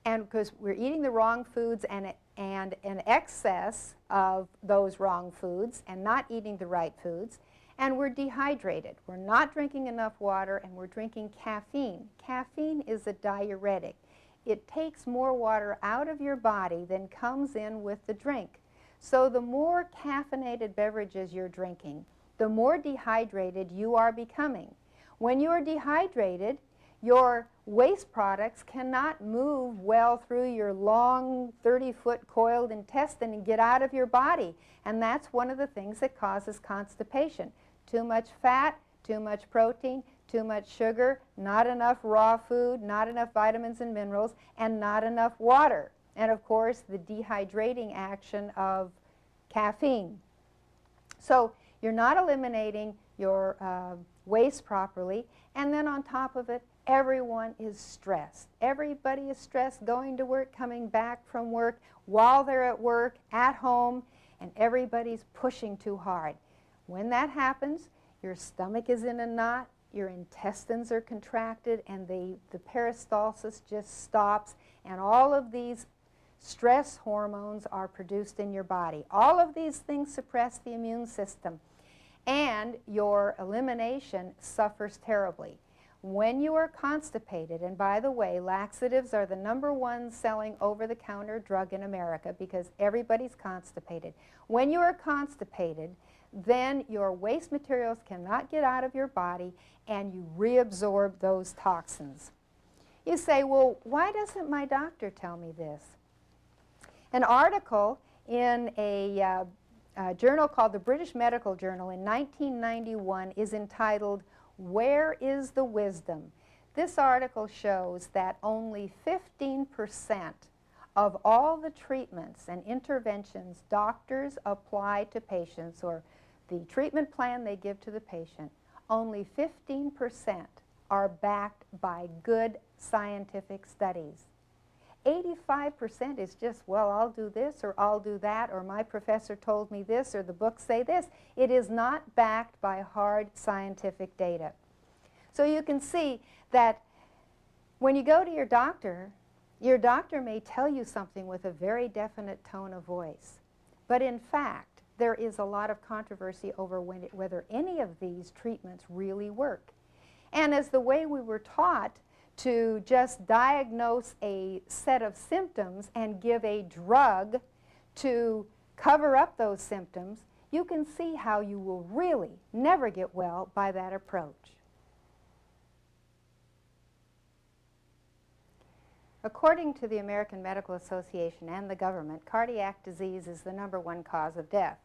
And because we're eating the wrong foods and an excess of those wrong foods and not eating the right foods, and we're dehydrated. We're not drinking enough water, and we're drinking caffeine. Caffeine is a diuretic. It takes more water out of your body than comes in with the drink. So the more caffeinated beverages you're drinking, the more dehydrated you are becoming. When you are dehydrated, your waste products cannot move well through your long 30-foot coiled intestine and get out of your body. And that's one of the things that causes constipation. Too much fat, too much protein, too much sugar, not enough raw food, not enough vitamins and minerals, and not enough water. And of course, the dehydrating action of caffeine. So you're not eliminating your waste properly, and then on top of it, everyone is stressed. Everybody is stressed going to work, coming back from work, while they're at work, at home, and everybody's pushing too hard. When that happens, your stomach is in a knot, your intestines are contracted, and the peristalsis just stops, and all of these stress hormones are produced in your body. All of these things suppress the immune system, and your elimination suffers terribly. When you are constipated, and by the way, laxatives are the #1 selling over-the-counter drug in America because everybody's constipated. When you are constipated, then your waste materials cannot get out of your body, and you reabsorb those toxins. You say, well, why doesn't my doctor tell me this? An article in a journal called the British Medical Journal in 1991 is entitled, "Where is the Wisdom?" This article shows that only 15% of all the treatments and interventions doctors apply to patients, or the treatment plan they give to the patient, only 15% are backed by good scientific studies. 85% is just, well, I'll do this, or I'll do that, or my professor told me this, or the books say this. It is not backed by hard scientific data. So you can see that when you go to your doctor may tell you something with a very definite tone of voice. But in fact, there is a lot of controversy over whether any of these treatments really work. And as the way we were taught to just diagnose a set of symptoms and give a drug to cover up those symptoms, you can see how you will really never get well by that approach. According to the American Medical Association and the government, cardiac disease is the #1 cause of death.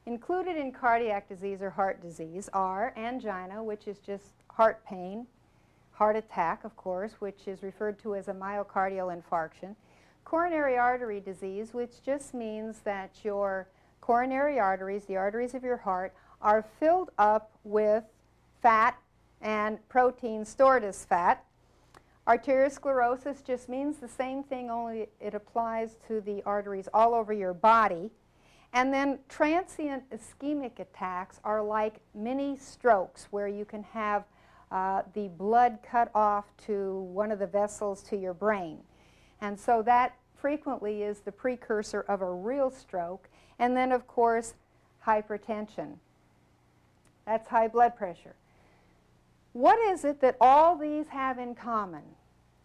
Included in cardiac disease or heart disease are angina, which is just heart pain, heart attack, of course, which is referred to as a myocardial infarction, coronary artery disease, which just means that your coronary arteries, the arteries of your heart, are filled up with fat and protein stored as fat. Arteriosclerosis just means the same thing, only it applies to the arteries all over your body. And then transient ischemic attacks are like mini strokes where you can have the blood cut off to one of the vessels to your brain. And so that frequently is the precursor of a real stroke. And then, of course, hypertension. That's high blood pressure. What is it that all these have in common?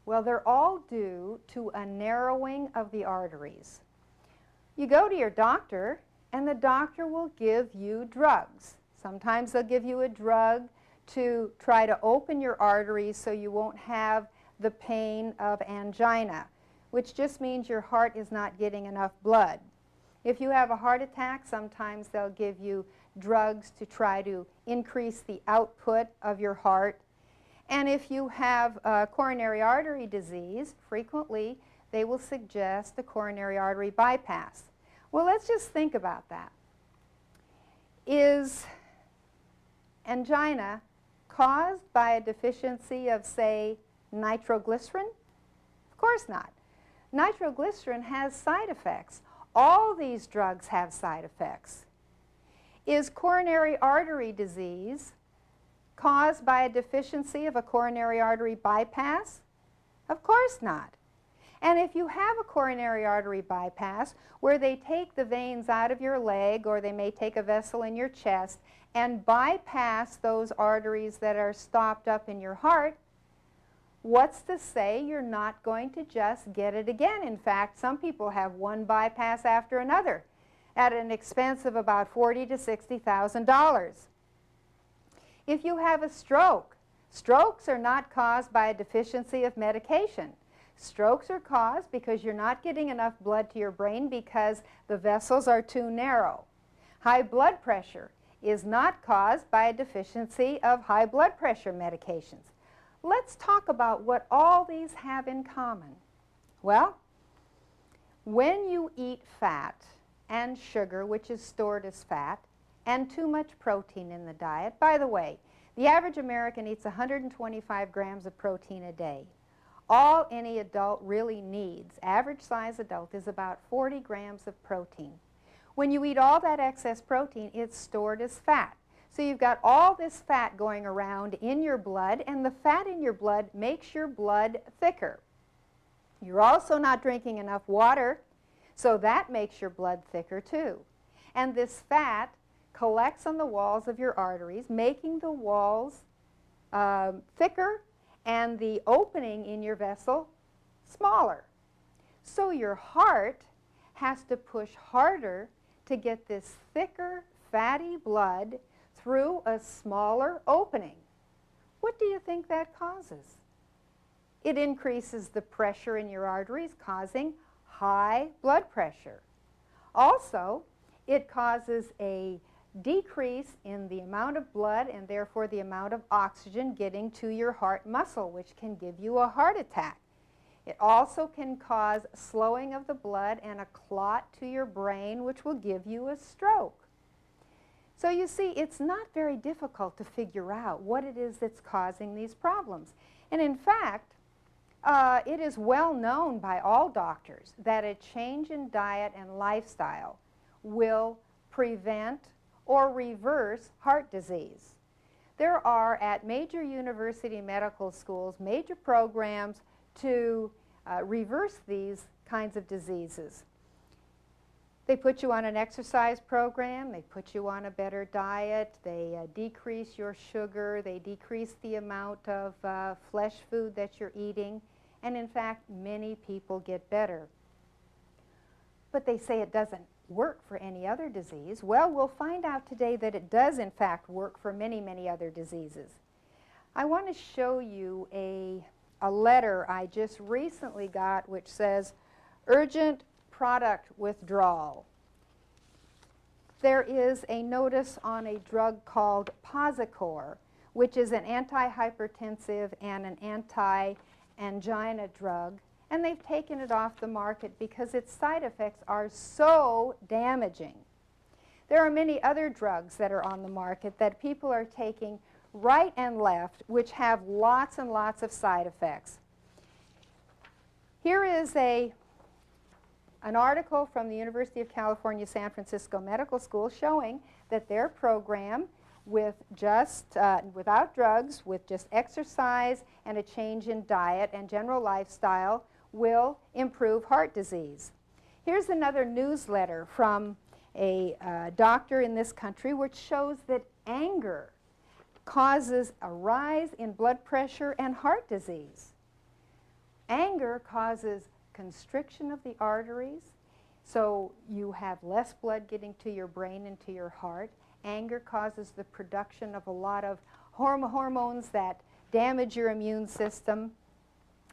Well, they're all due to a narrowing of the arteries. You go to your doctor, and the doctor will give you drugs. Sometimes they'll give you a drug to try to open your arteries so you won't have the pain of angina, which just means your heart is not getting enough blood. If you have a heart attack, sometimes they'll give you drugs to try to increase the output of your heart. And if you have coronary artery disease, frequently they will suggest a coronary artery bypass. Well, let's just think about that. Is angina caused by a deficiency of, say, nitroglycerin? Of course not. Nitroglycerin has side effects. All these drugs have side effects. Is coronary artery disease caused by a deficiency of a coronary artery bypass? Of course not. And if you have a coronary artery bypass where they take the veins out of your leg, or they may take a vessel in your chest and bypass those arteries that are stopped up in your heart, what's to say you're not going to just get it again? In fact, some people have one bypass after another at an expense of about $40,000 to $60,000. If you have a stroke, strokes are not caused by a deficiency of medication. Strokes are caused because you're not getting enough blood to your brain because the vessels are too narrow. High blood pressure is not caused by a deficiency of high blood pressure medications. Let's talk about what all these have in common. Well, when you eat fat and sugar, which is stored as fat, and too much protein in the diet. By the way, the average American eats 125 grams of protein a day. All any adult really needs, average size adult, is about 40 grams of protein. When you eat all that excess protein, it's stored as fat. So you've got all this fat going around in your blood, and the fat in your blood makes your blood thicker. You're also not drinking enough water, so that makes your blood thicker too. And this fat collects on the walls of your arteries, making the walls thicker and the opening in your vessel smaller. So your heart has to push harder to get this thicker, fatty blood through a smaller opening. What do you think that causes? It increases the pressure in your arteries, causing high blood pressure. Also, it causes a decrease in the amount of blood and therefore the amount of oxygen getting to your heart muscle, which can give you a heart attack. It also can cause slowing of the blood and a clot to your brain, which will give you a stroke. So you see, it's not very difficult to figure out what it is that's causing these problems. And in fact, it is well known by all doctors that a change in diet and lifestyle will prevent or reverse heart disease. There are, at major university medical schools, major programs to reverse these kinds of diseases. They put you on an exercise program, they put you on a better diet, they decrease your sugar, they decrease the amount of flesh food that you're eating, and in fact, many people get better. But they say it doesn't work for any other disease. Well, we'll find out today that it does in fact work for many, many other diseases. I want to show you a letter I just recently got which says, urgent product withdrawal. There is a notice on a drug called Posicor, which is an antihypertensive and an anti-angina drug, and they've taken it off the market because its side effects are so damaging. There are many other drugs that are on the market that people are taking right and left, which have lots and lots of side effects. Here is an article from the University of California, San Francisco Medical School showing that their program with just, without drugs, with just exercise and a change in diet and general lifestyle will improve heart disease. Here's another newsletter from a doctor in this country which shows that anger causes a rise in blood pressure and heart disease. Anger causes constriction of the arteries, so you have less blood getting to your brain and to your heart. Anger causes the production of a lot of hormones that damage your immune system.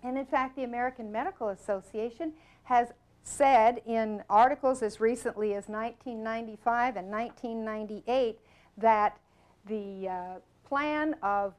And in fact, the American Medical Association has said in articles as recently as 1995 and 1998 that the plan of